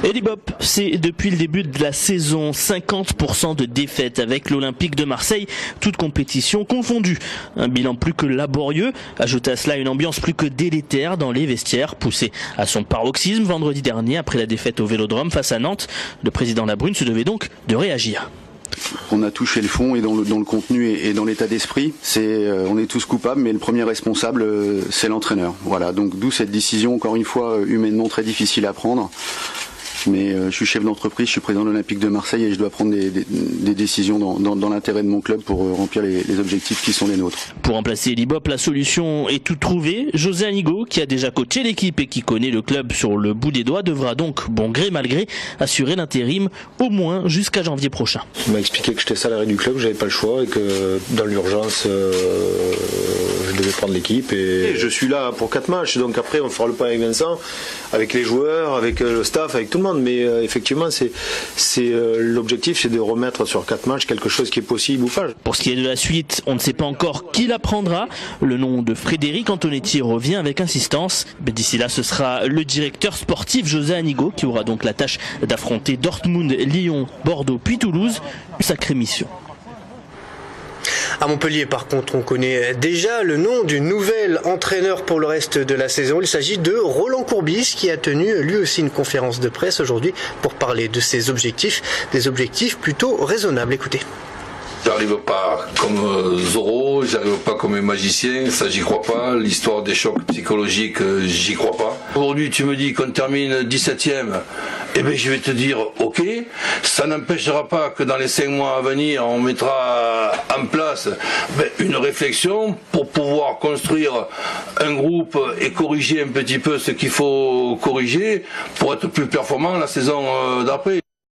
Et l'Ibop, c'est depuis le début de la saison 50% de défaites avec l'Olympique de Marseille, toute compétition confondue. Un bilan plus que laborieux, ajoutez à cela une ambiance plus que délétère dans les vestiaires, poussée à son paroxysme vendredi dernier après la défaite au Vélodrome face à Nantes. Le président Labrune se devait donc de réagir. On a touché le fond et dans le contenu et dans l'état d'esprit. On est tous coupables, mais le premier responsable, c'est l'entraîneur. Voilà, donc d'où cette décision, encore une fois, humainement très difficile à prendre. Mais je suis chef d'entreprise, je suis président de l'Olympique de Marseille et je dois prendre des décisions dans l'intérêt de mon club pour remplir les objectifs qui sont les nôtres. Pour remplacer l'Ibop, la solution est toute trouvée. José Anigo, qui a déjà coaché l'équipe et qui connaît le club sur le bout des doigts, devra donc, bon gré mal gré, assurer l'intérim au moins jusqu'à janvier prochain. Il m'a expliqué que j'étais salarié du club, que j'avais pas le choix et que dans l'urgence, je devais prendre l'équipe. Et je suis là pour 4 matchs, donc après on fera le point avec Vincent, avec les joueurs, avec le staff, avec tout le monde. Mais effectivement, l'objectif, c'est de remettre sur 4 matchs quelque chose qui est possible ou pas. Pour ce qui est de la suite, on ne sait pas encore qui la prendra. Le nom de Frédéric Antonetti revient avec insistance. Mais d'ici là, ce sera le directeur sportif José Anigo qui aura donc la tâche d'affronter Dortmund, Lyon, Bordeaux puis Toulouse. Une sacrée mission. À Montpellier, par contre, on connaît déjà le nom du nouvel entraîneur pour le reste de la saison. Il s'agit de Roland Courbis qui a tenu lui aussi une conférence de presse aujourd'hui pour parler de ses objectifs, des objectifs plutôt raisonnables. Écoutez. J'arrive pas comme Zorro, j'arrive pas comme un magicien, ça j'y crois pas. L'histoire des chocs psychologiques, j'y crois pas. Aujourd'hui tu me dis qu'on termine 17e, eh ben je vais te dire ok, ça n'empêchera pas que dans les 5 mois à venir on mettra en place une réflexion pour pouvoir construire un groupe et corriger un petit peu ce qu'il faut corriger pour être plus performant la saison d'après.